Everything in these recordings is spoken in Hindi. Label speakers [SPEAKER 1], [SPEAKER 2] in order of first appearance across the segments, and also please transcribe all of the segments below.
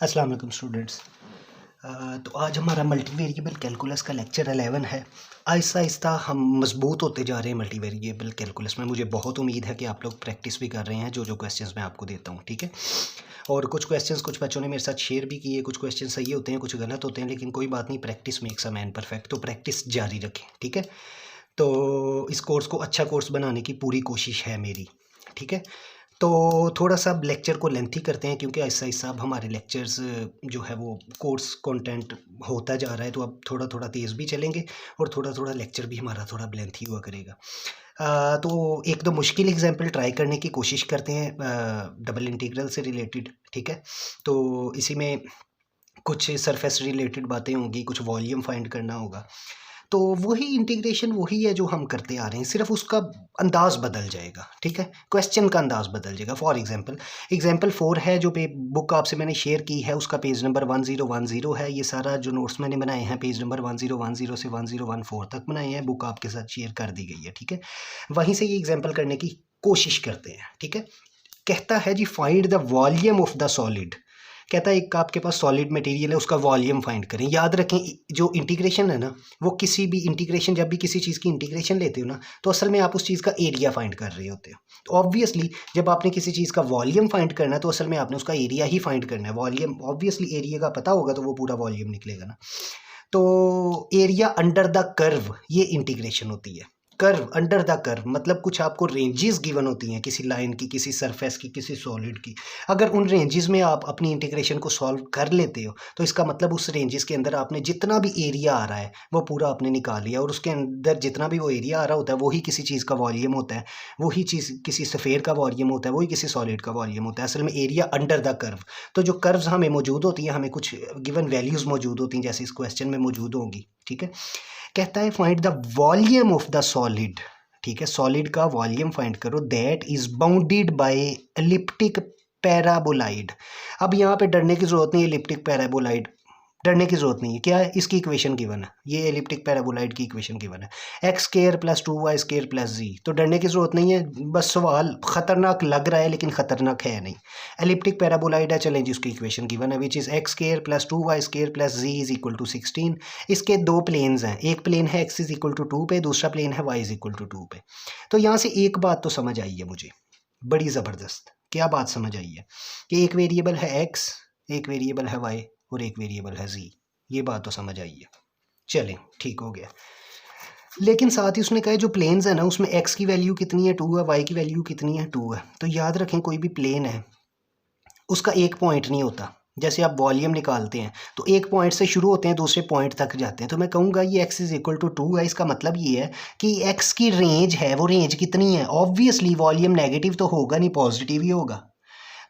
[SPEAKER 1] अस्सलाम वालेकुम स्टूडेंट्स। तो आज हमारा मल्टीवेरिएबल कैलकुलस का लेक्चर 11 है। आहिस्ता आहिस्ता हम मजबूत होते जा रहे हैं मल्टीवेरिएबल कैलकुलस में। मुझे बहुत उम्मीद है कि आप लोग प्रैक्टिस भी कर रहे हैं जो जो क्वेश्चंस मैं आपको देता हूँ, ठीक है। और कुछ क्वेश्चंस कुछ बच्चों ने मेरे साथ शेयर भी किए, कुछ क्वेश्चन सही होते हैं, कुछ गलत होते हैं, लेकिन कोई बात नहीं, practice makes a man perfect. तो प्रैक्टिस जारी रखें, ठीक है। तो इस कोर्स को अच्छा कोर्स बनाने की पूरी कोशिश है मेरी, ठीक है। तो थोड़ा सा अब लेक्चर को लेंथी करते हैं, क्योंकि ऐसा हिस्सा अब हमारे लेक्चर्स जो है वो कोर्स कंटेंट होता जा रहा है, तो अब थोड़ा थोड़ा तेज़ भी चलेंगे और थोड़ा थोड़ा लेक्चर भी हमारा थोड़ा लेंथी हुआ करेगा। तो एक दो मुश्किल एग्जांपल ट्राई करने की कोशिश करते हैं डबल इंटीग्रल से रिलेटेड, ठीक है। तो इसी में कुछ सरफेस रिलेटेड बातें होंगी, कुछ वॉल्यूम फाइंड करना होगा। तो वही इंटीग्रेशन वही है जो हम करते आ रहे हैं, सिर्फ उसका अंदाज बदल जाएगा, ठीक है। क्वेश्चन का अंदाज बदल जाएगा। फॉर एग्जांपल 4 है जो बुक आपसे मैंने शेयर की है, उसका पेज नंबर 1010 है। ये सारा जो नोट्स मैंने बनाए हैं पेज नंबर 1010 से 1014 तक बनाए हैं, बुक आपके साथ शेयर कर दी गई है, ठीक है। वहीं से ये एग्जाम्पल करने की कोशिश करते हैं, ठीक है। कहता है जी find the volume of the solid. कहता है एक आपके पास सॉलिड मटेरियल है, उसका वॉल्यूम फाइंड करें। याद रखें जो इंटीग्रेशन है ना, वो किसी भी इंटीग्रेशन, जब भी किसी चीज़ की इंटीग्रेशन लेते हो ना, तो असल में आप उस चीज़ का एरिया फाइंड कर रहे होते हो। तो ऑब्वियसली जब आपने किसी चीज़ का वॉल्यूम फाइंड करना है, तो असल में आपने उसका एरिया ही फाइंड करना है। वॉल्यूम ऑब्वियसली एरिया का पता होगा तो वो पूरा वॉल्यूम निकलेगा ना। तो एरिया अंडर द कर्व, ये इंटीग्रेशन होती है। कर्व अंडर द कर्व मतलब कुछ आपको रेंजेस गिवन होती हैं, किसी लाइन की, किसी सरफेस की, किसी सॉलिड की। अगर उन रेंजेस में आप अपनी इंटीग्रेशन को सॉल्व कर लेते हो, तो इसका मतलब उस रेंजेस के अंदर आपने जितना भी एरिया आ रहा है वो पूरा आपने निकाल लिया, और उसके अंदर जितना भी वो एरिया आ रहा होता है वही किसी चीज़ का वॉल्यूम होता है, वही चीज़ किसी सफ़ेयर का वॉल्यूम होता है, वही किसी सॉलिड का वॉल्यूम होता है। असल में एरिया अंडर द कर्व। तो जो कर्व्स हमें मौजूद होती हैं, हमें कुछ गिवन वैल्यूज़ मौजूद होती हैं, जैसे इस क्वेश्चन में मौजूद होंगी, ठीक है। कहता है find the volume of the solid, ठीक है। सॉलिड का वॉल्यूम फाइंड करो that is bounded by elliptic paraboloid. अब यहाँ पे डरने की जरूरत नहीं है, एलिप्टिक पैराबोलाइड डरने की जरूरत नहीं है। क्या है, इसकी इक्वेशन गिवन है, ये एलिप्टिक पैराबोलाइड की इक्वेशन गिवन है, x square plus 2y square plus z. तो डरने की जरूरत नहीं है, बस सवाल खतरनाक लग रहा है लेकिन खतरनाक है नहीं। एलिप्टिक पैराबोलाइड है, चलें जिसकी इक्वेशन गिवन है, which is x square plus 2y square plus z is equal to 16। इसके दो प्लेन्स हैं, एक प्लेन है एक्स इज इक्वल टू 2 पे, दूसरा प्लेन है y इज इक्वल टू 2 पे। तो यहाँ से एक बात तो समझ आई है मुझे, बड़ी ज़बरदस्त। क्या बात समझ आई है कि एक वेरिएबल है x, एक वेरिएबल है y और एक वेरिएबल है z। ये बात तो समझ आई है, चलें ठीक हो गया। लेकिन साथ ही उसने कहा जो प्लेन्स है ना, उसमें x की वैल्यू कितनी है 2 है, y की वैल्यू कितनी है 2 है। तो याद रखें कोई भी प्लेन है उसका एक पॉइंट नहीं होता। जैसे आप वॉल्यूम निकालते हैं तो एक पॉइंट से शुरू होते हैं, दूसरे पॉइंट तक जाते हैं। तो मैं कहूँगा ये x इज इक्वल टू 2 है। इसका मतलब ये है कि x की रेंज है, वो रेंज कितनी है, ऑब्वियसली वॉल्यूम नेगेटिव तो होगा नहीं, पॉजिटिव ही होगा।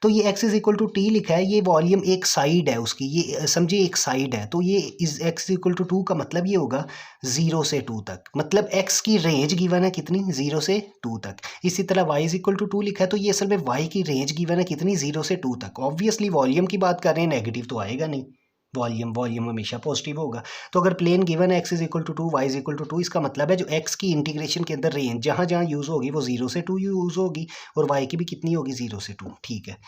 [SPEAKER 1] तो ये x is equal to t लिखा है, ये वॉल्यूम एक साइड है उसकी, ये समझिए एक साइड है। तो ये इज x इक्वल टू 2 का मतलब ये होगा 0 से 2 तक, मतलब x की रेंज गिवन है कितनी, 0 से 2 तक। इसी तरह y इज इक्वल टू 2 लिखा है, तो ये असल में y की रेंज गिवन है कितनी, 0 से 2 तक। ऑब्वियसली वॉल्यूम की बात कर रहे हैं, नेगेटिव तो आएगा नहीं, वॉल्यूम हमेशा पॉजिटिव होगा। तो अगर प्लेन गिवन है x is equal to 2, y is equal to 2, इसका मतलब है जो x की इंटीग्रेशन के अंदर रेंज जहाँ जहाँ यूज़ होगी वो 0 से 2 यूज़ होगी, और y की भी कितनी होगी, 0 से 2, ठीक है।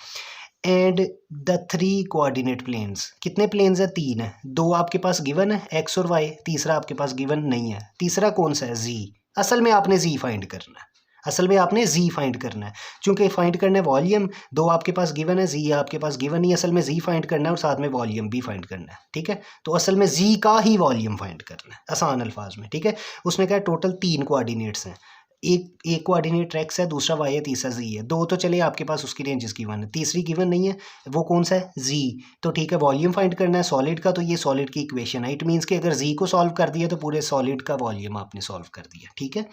[SPEAKER 1] एंड द 3 कोऑर्डिनेट प्लेन्स, कितने प्लेन्स है, 3 है। दो आपके पास गिवन है x और y, तीसरा आपके पास गिवन नहीं है। तीसरा कौन सा है, z। असल में आपने z फाइंड करना है, असल में आपने z फाइंड करना है, क्योंकि फाइंड करना है वॉल्यूम। दो आपके पास गिवन है, z आपके पास गिवन नहीं, असल में z फाइंड करना है और साथ में वॉल्यूम भी फाइंड करना है, ठीक है। तो असल में z का ही वॉल्यूम फाइंड करना है आसान अल्फाज में, ठीक है। उसने कहा टोटल 3 कोऑर्डिनेट्स हैं, एक कोऑर्डिनेट x है, दूसरा y है, तीसरा z है। दो तो चलिए आपके पास उसकी रेंजेस गिवन है, तीसरी गिवन नहीं है, वो कौन सा है, z। तो ठीक है, वॉल्यूम फाइंड करना है सॉलिड का, तो ये सॉलिड की इक्वेशन है। इट मीन्स कि अगर z को सॉल्व कर दिया तो पूरे सॉलिड का वॉल्यूम आपने सॉल्व कर दिया, ठीक है।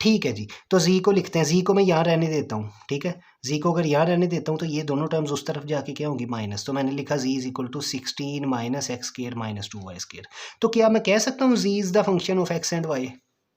[SPEAKER 1] ठीक है जी, तो z को लिखते हैं, z को मैं यहाँ रहने देता हूँ, ठीक है। z को अगर यहाँ रहने देता हूँ तो ये दोनों टर्म्स उस तरफ जाके क्या होंगी, माइनस। तो मैंने लिखा z is equal to 16 minus x square minus 2y square. तो क्या मैं कह सकता हूँ z is the function of x and y,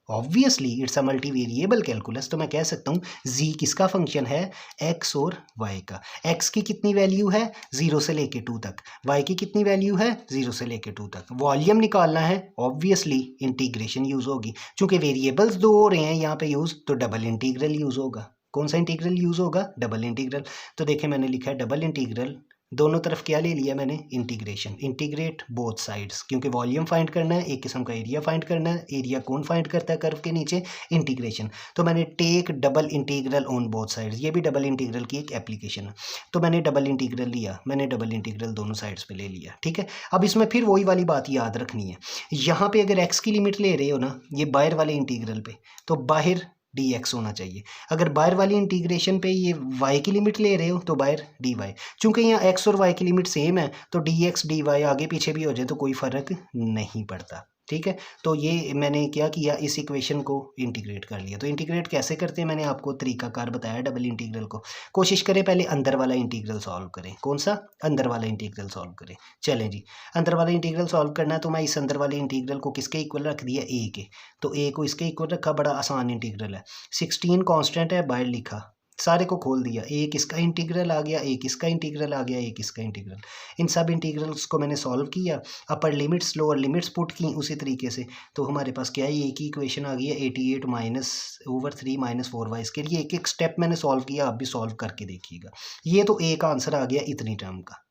[SPEAKER 1] obviously it's a multivariable calculus. तो मैं कह सकता हूँ z किसका फंक्शन है, x और y का। x की कितनी वैल्यू है, 0 से लेके 2 तक, y की कितनी वैल्यू है, 0 से लेके 2 तक। वॉल्यूम निकालना है, ऑब्वियसली इंटीग्रेशन यूज होगी, चूंकि वेरिएबल्स दो हो रहे हैं यहाँ पे यूज, तो डबल इंटीग्रल यूज होगा। कौन सा इंटीग्रल यूज होगा, डबल इंटीग्रल। तो देखें मैंने लिखा है डबल इंटीग्रल दोनों तरफ क्या ले लिया मैंने, इंटीग्रेशन, इंटीग्रेट बोथ साइड्स, क्योंकि वॉल्यूम फाइंड करना है, एक किस्म का एरिया फाइंड करना है। एरिया कौन फाइंड करता है कर्व के नीचे, इंटीग्रेशन। तो मैंने take double integral on both sides, ये भी डबल इंटीग्रल की एक एप्लीकेशन है। तो मैंने डबल इंटीग्रल लिया, मैंने डबल इंटीग्रल दोनों साइड्स पे ले लिया, ठीक है। अब इसमें फिर वही वाली बात याद रखनी है, यहाँ पे अगर एक्स की लिमिट ले रहे हो ना, ये बाहर वाले इंटीग्रल पे, तो बाहर dx होना चाहिए। अगर बाहर वाली इंटीग्रेशन पे ये y की लिमिट ले रहे हो तो बाहर dy। चूंकि यहाँ x और y की लिमिट सेम है तो dx dy आगे पीछे भी हो जाए तो कोई फ़र्क नहीं पड़ता, ठीक है। तो ये मैंने क्या किया, इस इक्वेशन को इंटीग्रेट कर लिया। तो इंटीग्रेट कैसे करते हैं मैंने आपको तरीकाकार बताया डबल इंटीग्रल को। कोशिश करें पहले अंदर वाला इंटीग्रल सॉल्व करें। कौन सा, अंदर वाला इंटीग्रल सॉल्व करें। चलें जी, अंदर वाला इंटीग्रल सॉल्व करना है तो मैं इस अंदर वाले इंटीग्रल को किसके इक्वल रख दिया, a के। तो a को इसके इक्वल रखा, बड़ा आसान इंटीग्रल है। 16 कांस्टेंट है, बाहर लिखा, सारे को खोल दिया, एक इसका इंटीग्रल आ गया, एक इसका इंटीग्रल आ गया, एक इसका इंटीग्रल। इन सब इंटीग्रल्स को मैंने सॉल्व किया, अपर लिमिट्स लोअर लिमिट्स पुट की उसी तरीके से। तो हमारे पास क्या है, एक ही इक्वेशन आ गई है 88 -/3 - 4y। इसके लिए एक एक स्टेप मैंने सॉल्व किया, आप भी सॉल्व करके देखिएगा। ये तो एक आंसर आ गया इतनी टर्म का।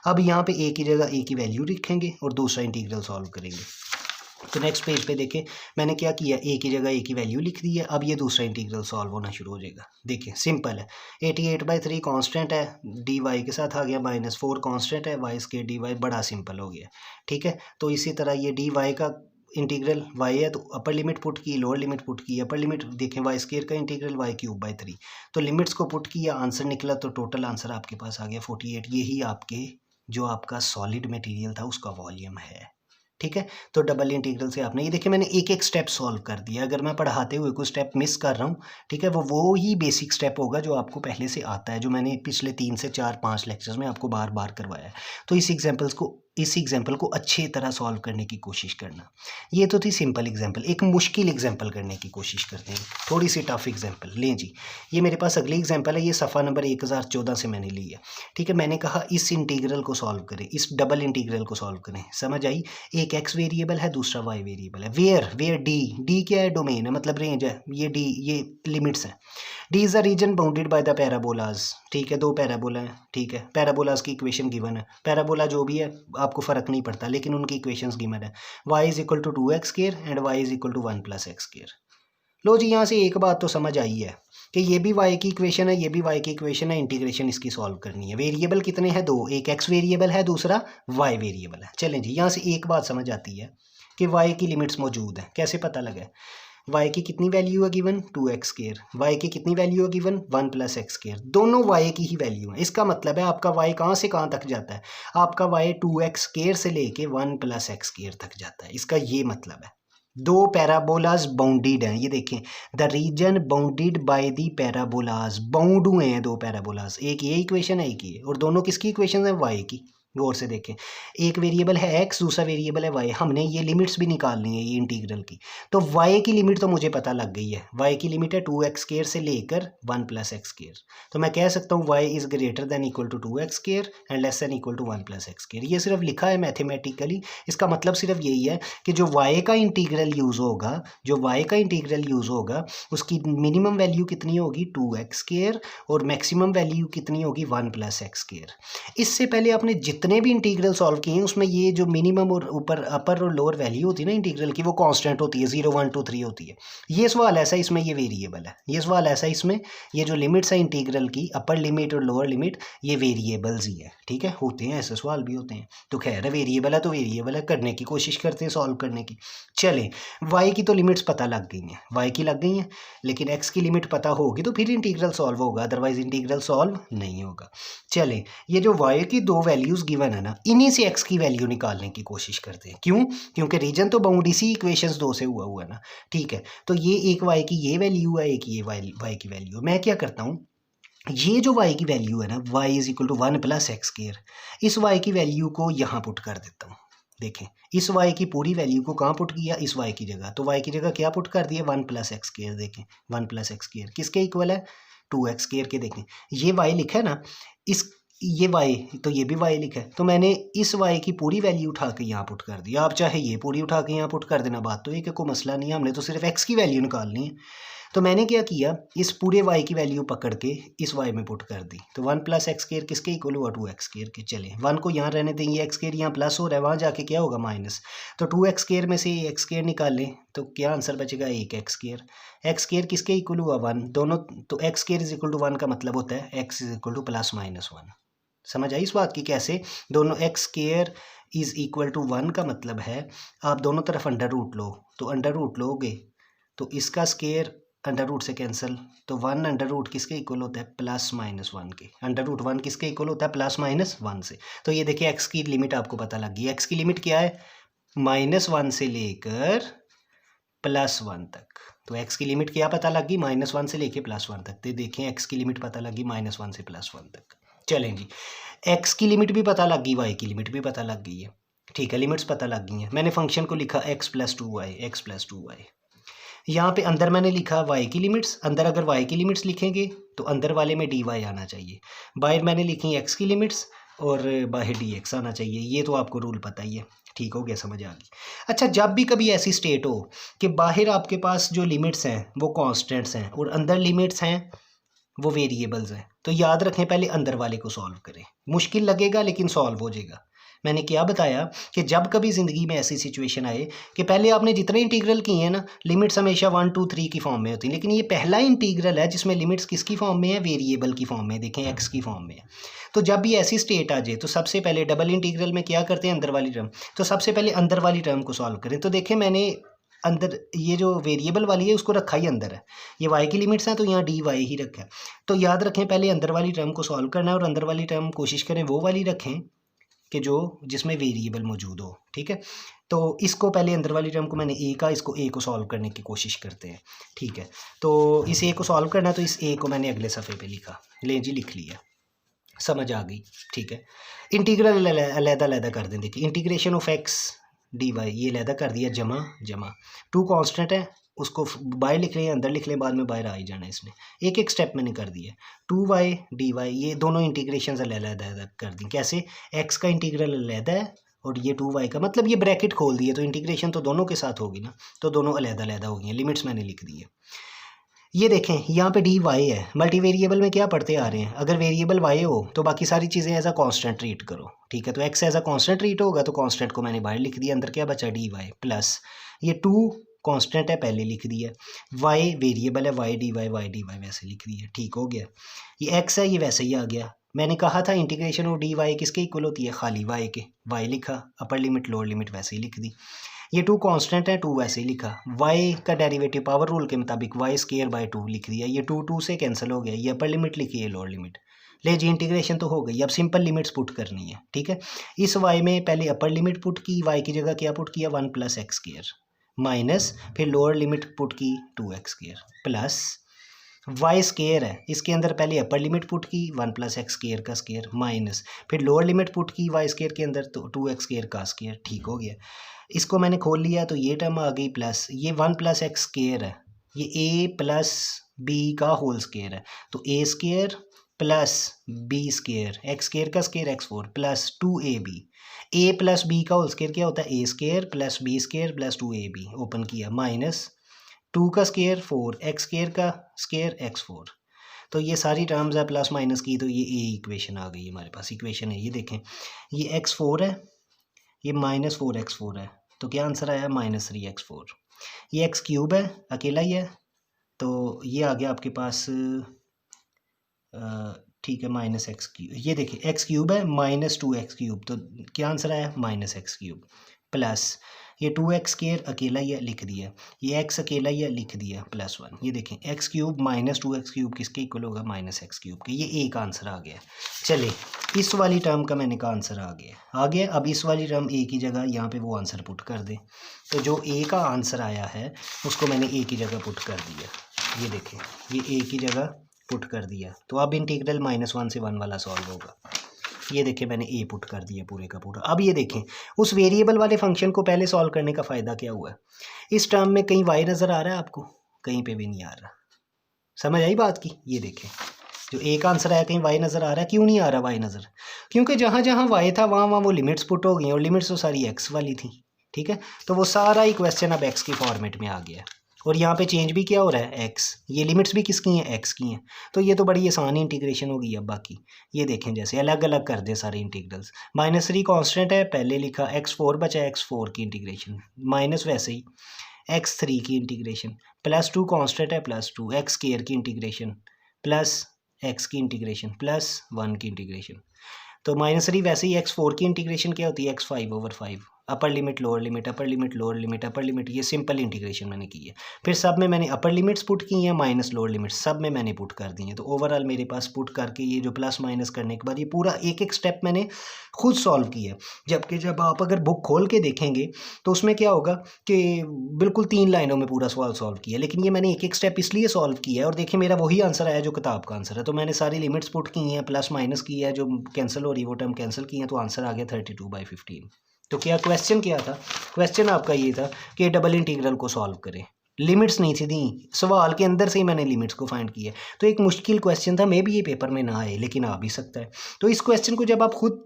[SPEAKER 1] अब यहाँ पे a की जगह a की वैल्यू लिखेंगे और दूसरा इंटीग्रल सॉल्व करेंगे। तो नेक्स्ट पेज पे देखें मैंने क्या किया, a की जगह a की वैल्यू लिख दी है। अब ये दूसरा इंटीग्रल सॉल्व होना शुरू हो जाएगा। देखिए सिंपल है, 88/3 कांस्टेंट है, dy के साथ आ गया, -4 कांस्टेंट है, y² dy, बड़ा सिंपल हो गया, ठीक है। तो इसी तरह ये dy का इंटीग्रल y है तो अपर लिमिट पुट की, लोअर लिमिट पुट की। अपर लिमिट देखें y² का इंटीग्रल y³ 3। तो लिमिट्स को पुट किया, आंसर निकला, तो टोटल आंसर आपके पास आ गया 48। यही आपके जो आपका सॉलिड मटेरियल था उसका वॉल्यूम है, ठीक है। तो डबल इंटीग्रल से आपने ये देखिए मैंने एक एक स्टेप सॉल्व कर दिया। अगर मैं पढ़ाते हुए कोई स्टेप मिस कर रहा हूँ, ठीक है, वो ही बेसिक स्टेप होगा जो आपको पहले से आता है, जो मैंने पिछले 3 से 4-5 लेक्चर्स में आपको बार बार करवाया है। तो इस एग्जाम्पल को अच्छी तरह सॉल्व करने की कोशिश करना। ये तो थी सिंपल एग्जाम्पल। एक मुश्किल एग्जाम्पल करने की कोशिश करते हैं, थोड़ी सी टफ एग्जाम्पल लें जी। ये मेरे पास अगली एग्जाम्पल है, ये सफ़ा नंबर 1014 से मैंने ली है, ठीक है। मैंने कहा इस इंटीग्रल को सॉल्व करें, इस डबल इंटीग्रल को सॉल्व करें। समझ आई, एक x वेरिएबल है, दूसरा y वेरिएबल है। वेयर डी क्या है, डोमेन है, मतलब रेंज है। ये d ये लिमिट्स हैं। D is a reason bounded by the parabolas, ठीक है, 2 पैराबोला है, ठीक है। पैराबोलाज की इक्वेशन गिवन है, पैराबोला जो भी है आपको फ़र्क नहीं पड़ता, लेकिन उनकी इक्वेशंस गिवन है। y = 2x² and y = 1 + x²। लो जी, यहाँ से एक बात तो समझ आई है कि ये भी y की इक्वेशन है, ये भी y की इक्वेशन है, इंटीग्रेशन इसकी सॉल्व करनी है। वेरिएबल कितने हैं, 2, एक x वेरिएबल है, दूसरा y वेरिएबल है। चलें जी, यहाँ से एक बात समझ आती है कि y की लिमिट्स मौजूद हैं। कैसे पता लगा, y की कितनी वैल्यू है गिवन, 2x², y की कितनी वैल्यू है गिवन, 1 + x²। दोनों y की ही वैल्यू है। इसका मतलब है आपका y कहाँ से कहाँ तक जाता है, आपका y 2x² से लेके 1 + x² तक जाता है। इसका ये मतलब है 2 पैराबोलाज बाउंडेड हैं। ये देखें, the reason bounded by the parabolas, bound हुए हैं 2 पैराबोलाज। एक ये इक्वेशन है, एक ये, और दोनों किसकी इक्वेशन है, y की। गौर से देखें, एक वेरिएबल है x, दूसरा वेरिएबल है y। हमने ये लिमिट्स भी निकालनी है ये इंटीग्रल की। तो y की लिमिट तो मुझे पता लग गई है, y की लिमिट है 2x² से लेकर 1 + x²। तो मैं कह सकता हूँ y > 2x² एंड < 1 + x²। ये सिर्फ लिखा है मैथमेटिकली, इसका मतलब सिर्फ यही है कि जो y का इंटीग्रल यूज़ होगा, जो y का इंटीग्रल यूज़ होगा उसकी मिनिमम वैल्यू कितनी होगी, 2x², और मैक्सिमम वैल्यू कितनी होगी, 1 + x²। इससे पहले आपने जितने भी इंटीग्रल सॉल्व किए हैं उसमें ये जो मिनिमम और ऊपर अपर और लोअर वैल्यू होती है ना इंटीग्रल की, वो कांस्टेंट होती है, 0 1 2 3 होती है। ये सवाल ऐसा इसमें ये वेरिएबल है, ये सवाल ऐसा इसमें ये जो लिमिट्स है इंटीग्रल की, अपर लिमिट और लोअर लिमिट, ये वेरिएबल्स ही है, ठीक है। होते हैं ऐसे सवाल भी होते हैं, तो खैर वेरिएबल है तो वेरिएबल है, करने की कोशिश करते हैं सॉल्व करने की। चलें, y की तो लिमिट्स पता लग गई हैं, y की लग गई हैं, लेकिन x की लिमिट पता होगी तो फिर इंटीग्रल सॉल्व होगा, अदरवाइज इंटीग्रल सॉल्व नहीं होगा। चलें, ये जो y की 2 वैल्यूज़ गिवन है ना, इन्हीं से x की वैल्यू निकालने की कोशिश करते हैं। क्यों, क्योंकि रीजन तो बाउंड इसी इक्वेशंस 2 से हुआ है ना, ठीक है। तो ये एक y की ये वैल्यू है, एक ये y की वैल्यू है। मैं क्या करता हूँ, ये जो y की वैल्यू है ना, y = 1 + x², इस y की वैल्यू को यहाँ पुट कर देता हूँ। देखें, इस y की पूरी वैल्यू को कहाँ पुट किया, इस y की जगह। तो y की जगह क्या पुट कर दिया, 1 + x²। देखें 1 + x² किसके इक्वल है, 2x² के। देखें ये y लिखा है ना, इस ये y, तो ये भी y लिखा है, तो मैंने इस y की पूरी वैल्यू उठा के यहाँ पुट कर दिया। आप चाहे ये पूरी उठा के यहाँ पुट कर देना, बात तो एक कोई मसला नहीं है, हमने तो सिर्फ x की वैल्यू निकालनी है। तो मैंने क्या किया, इस पूरे y की वैल्यू पकड़ के इस y में पुट कर दी। तो 1 प्लस एक्स स्क्वायर किसके इक्वल हुआ, 2x स्क्वायर के। चले 1 को यहाँ रहने देंगे, एक्स स्क्वायर यहाँ प्लस हो रहा है, वहाँ जाके क्या होगा माइनस। तो 2x स्क्वायर में से एक्स स्क्वायर निकालें तो क्या आंसर बचेगा, 1 एक्स स्क्वायर। एक्स स्क्वायर किसके इक्वल हुआ, 1 दोनों। तो x square is equal to 1 का मतलब होता है x is equal to plus minus 1। समझ आई इस बात की, कैसे दोनों x square is equal to 1 का मतलब है आप दोनों तरफ अंडर रूट लो, तो अंडर रूट लोगे तो इसका स्क्वायर अंडर रूट से कैंसिल, तो 1 अंडर रूट किसके इक्वल होता है, प्लस माइनस 1 के। अंडर रूट 1 किसके इक्वल होता है, प्लस माइनस 1 से। तो ये देखिए एक्स की लिमिट आपको पता लग गई। एक्स की लिमिट क्या है, -1 से लेकर +1 तक। तो एक्स की लिमिट क्या पता लग गई, -1 से लेकर +1 तक। तो देखें एक्स की लिमिट पता लग गई -1 से +1 तक। चलें जी, एक्स की लिमिट भी पता लग गई, वाई की लिमिट भी पता लग गई है। ठीक है, लिमिट्स पता लग गई हैं। मैंने फंक्शन को लिखा x + 2y, x + 2y। यहाँ पे अंदर मैंने लिखा y की लिमिट्स। अंदर अगर y की लिमिट्स लिखेंगे तो अंदर वाले में dy आना चाहिए। बाहर मैंने लिखी x की लिमिट्स और बाहर dx आना चाहिए। ये तो आपको रूल पता ही है। ठीक हो गया, समझ आ गई। अच्छा, जब भी कभी ऐसी स्टेट हो कि बाहर आपके पास जो लिमिट्स हैं वो कॉन्स्टेंट्स हैं और अंदर लिमिट्स हैं वो वेरिएबल्स हैं, तो याद रखें पहले अंदर वाले को सॉल्व करें। मुश्किल लगेगा लेकिन सॉल्व हो जाएगा। मैंने क्या बताया कि जब कभी ज़िंदगी में ऐसी सिचुएशन आए कि पहले आपने जितने इंटीग्रल किए हैं ना, लिमिट्स हमेशा 1 2 3 की फॉर्म में होती हैं, लेकिन ये पहला इंटीग्रल है जिसमें लिमिट्स किसकी फॉर्म में है, वेरिएबल की फॉर्म में। देखें एक्स की फॉर्म में है। तो जब भी ऐसी स्टेट आ जाए तो सबसे पहले डबल इंटीग्रल में क्या करते हैं, अंदर वाली टर्म। तो सबसे पहले अंदर वाली टर्म को सॉल्व करें। तो देखें मैंने अंदर ये जो वेरिएबल वाली है उसको रखा ही अंदर है। ये y की लिमिट्स हैं तो यहाँ dy ही रखा है। तो याद रखें पहले अंदर वाली टर्म को सॉल्व करना है और अंदर वाली टर्म कोशिश करें वो वाली रखें कि जो जिसमें वेरिएबल मौजूद हो। ठीक है, तो इसको पहले अंदर वाली टर्म को मैंने a का, इसको a को सॉल्व करने की कोशिश करते हैं। ठीक है, तो इस a को सॉल्व करना है तो इस a को मैंने अगले सफ़े पे लिखा, ले जी लिख लिया, समझ आ गई। ठीक है, इंटीग्रल अलग-अलग कर दें। देखिए इंटीग्रेशन ऑफ x dy ये अलग कर दिया, जमा जमा। 2 कांस्टेंट है उसको बाहर लिख लें, अंदर लिख लें, बाद में बाहर आ ही जाना है इसने। एक एक स्टेप मैंने कर दिया। 2y dy ये दोनों इंटीग्रेशन अलग-अलग कर दी। कैसे, x का इंटीग्रल अलग है और ये 2y का, मतलब ये ब्रैकेट खोल दिए तो इंटीग्रेशन तो दोनों के साथ होगी ना, तो दोनों अलग-अलग हो गई हैं। लिमिट्स मैंने लिख दी है। ये देखें यहाँ पे dy है, मल्टी वेरिएबल में क्या पढ़ते आ रहे हैं, अगर वेरिएबल y हो तो बाकी सारी चीज़ें एज अ कांस्टेंट ट्रीट करो। ठीक है, तो x as a constant treat होगा तो कांस्टेंट को मैंने बाहर लिख दिया, अंदर क्या बचा dy प्लस ये 2 कांस्टेंट है पहले लिख दिया, y वेरिएबल है y dy वैसे लिख दिया। ठीक हो गया, ये x है ये वैसे ही आ गया। मैंने कहा था इंटीग्रेशन ऑफ dy किसके इक्वल होती है, खाली y के। y लिखा, अपर लिमिट लोअर लिमिट वैसे ही लिख दी। ये 2 कांस्टेंट है, 2 वैसे ही लिखा। y का डेरिवेटिव पावर रूल के मुताबिक y स्क्वायर बाय 2 लिख दिया। ये 2 2 से कैंसिल हो गया, ये अपर लिमिट लिखी है लोअर लिमिट। ले जी इंटीग्रेशन तो हो गई, अब सिंपल लिमिट्स पुट करनी है। ठीक है, इस y में पहले अपर लिमिट पुट की, y की जगह क्या पुट किया, 1 प्लस एक्स स्क्वायर माइनस, फिर लोअर लिमिट पुट की 2x square plus Y square है, इसके अंदर पहले अपर लिमिट पुट की 1 प्लस एक्स स्क्वायर का स्क्वायर माइनस, फिर लोअर लिमिट पुट की वाई स्क्वायर के अंदर तो 2x स्क्वायर का स्क्वायर। ठीक हो गया, इसको मैंने खोल लिया तो ये टर्म आ गई प्लस ये 1 प्लस एक्स स्क्वायर है, ये a प्लस बी का होल स्क्वायर है, तो a square plus b square x square का square x4 plus 2ab। a plus b का होल स्क्वायर क्या होता है, a square plus b square plus 2ab, open किया, माइनस 2 का स्क्वायर 4 एक्स स्क्वायर का स्क्वायर x4। तो ये सारी टर्म्स है प्लस माइनस की, तो ये a इक्वेशन आ गई हमारे पास। इक्वेशन है ये देखें, ये x4 है, ये -4x4 है, तो क्या आंसर आया -3x4। ये x क्यूब है, अकेला ही है, तो ये आ गया आपके पास, ठीक है, -x क्यूब। ये देखिए x क्यूब है -2x क्यूब, तो क्या आंसर आया -x क्यूब प्लस ये 2x स्क्वायर अकेला ही है लिख दिया, ये x अकेला ही है लिख दिया +1। ये देखें x क्यूब -2x क्यूब किसके इक्वल होगा, -x क्यूब के। ये a का आंसर आ गया। चलिए इस वाली टर्म का मैंने कहा आंसर आ गया। अब इस वाली टर्म a की जगह यहाँ पे वो आंसर पुट कर दें, तो जो a का आंसर आया है उसको मैंने a की जगह पुट कर दिया। ये देखें ये a की जगह पुट कर दिया, तो अब इंटीग्रल -1 से 1 वाला सॉल्व होगा। ये देखें मैंने a पुट कर दिया पूरे का पूरा। अब ये देखें उस वेरिएबल वाले फंक्शन को पहले सॉल्व करने का फ़ायदा क्या हुआ है, इस टर्म में कहीं y नज़र आ रहा है आपको, कहीं पे भी नहीं आ रहा। समझ आई बात की। ये देखें जो a का आंसर आया कहीं y नज़र आ रहा है, क्यों नहीं आ रहा y नज़र, क्योंकि जहाँ जहाँ y था वहाँ वहाँ वो लिमिट्स पुट हो गई और लिमिट्स तो सारी x वाली थी। ठीक है, तो वो सारा ही क्वेश्चन अब x की फॉर्मेट में आ गया। और यहाँ पे चेंज भी क्या हो रहा है, एक्स, ये लिमिट्स भी किसकी हैं, एक्स की हैं। तो ये तो बड़ी आसान इंटीग्रेशन होगी। अब बाकी ये देखें, जैसे अलग अलग कर दे सारे इंटीग्रल्स। -3 कांस्टेंट है, पहले लिखा, x4 बचा, x4 की इंटीग्रेशन, माइनस वैसे ही x3 की इंटीग्रेशन, +2 कांस्टेंट है, +2 x² की इंटीग्रेशन, प्लस x की इंटीग्रेशन, +1 की इंटीग्रेशन। तो -3 वैसे ही x4 की इंटीग्रेशन क्या होती है, x5/5, upper limit lower limit, upper limit lower limit, upper limit, ये सिंपल इंटीग्रेशन मैंने की है। फिर सब में मैंने अपर लिमिट्स पुट की हैं, माइनस लोअर लिमिट सब में मैंने पुट कर दी हैं। तो ओवरऑल मेरे पास पुट करके ये जो प्लस माइनस करने के बाद ये पूरा एक एक स्टेप मैंने खुद सॉल्व किया है। जबकि जब आप अगर बुक खोल के देखेंगे तो उसमें क्या होगा कि बिल्कुल 3 लाइनों में पूरा सवाल सॉल्व किया है, लेकिन ये मैंने एक एक स्टेप इसलिए सॉल्व किया है। और देखिए मेरा वही आंसर आया जो किताब का आंसर है। तो मैंने सारी लिमिट्स पुट की हैं, प्लस माइनस की है, जो कैंसिल हो रही है वो टर्म कैंसिल की है, तो आंसर आ गया 32/15। तो क्या क्वेश्चन क्या था, क्वेश्चन आपका ये था कि डबल इंटीग्रल को सॉल्व करें। लिमिट्स नहीं थी दी, सवाल के अंदर से ही मैंने लिमिट्स को फाइंड किया। तो एक मुश्किल क्वेश्चन था, मे भी ये पेपर में ना आए लेकिन आ भी सकता है। तो इस क्वेश्चन को जब आप खुद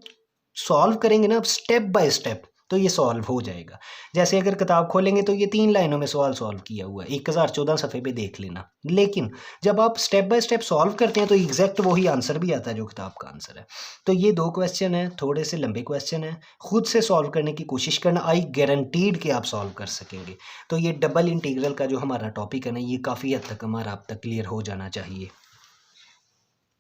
[SPEAKER 1] सॉल्व करेंगे ना स्टेप बाय स्टेप, तो ये सॉल्व हो जाएगा। जैसे अगर किताब खोलेंगे तो ये 3 लाइनों में सवाल सॉल्व किया हुआ है, 1014 सफ़े पे देख लेना। लेकिन जब आप स्टेप बाय स्टेप सॉल्व करते हैं तो एग्जैक्ट वही आंसर भी आता है जो किताब का आंसर है। तो ये 2 क्वेश्चन हैं, थोड़े से लंबे क्वेश्चन हैं, खुद से सॉल्व करने की कोशिश करना, आई गारंटीड कि आप सॉल्व कर सकेंगे। तो ये डबल इंटीग्रल का जो हमारा टॉपिक है ना, ये काफ़ी हद तक हमारा अब तक क्लियर हो जाना चाहिए।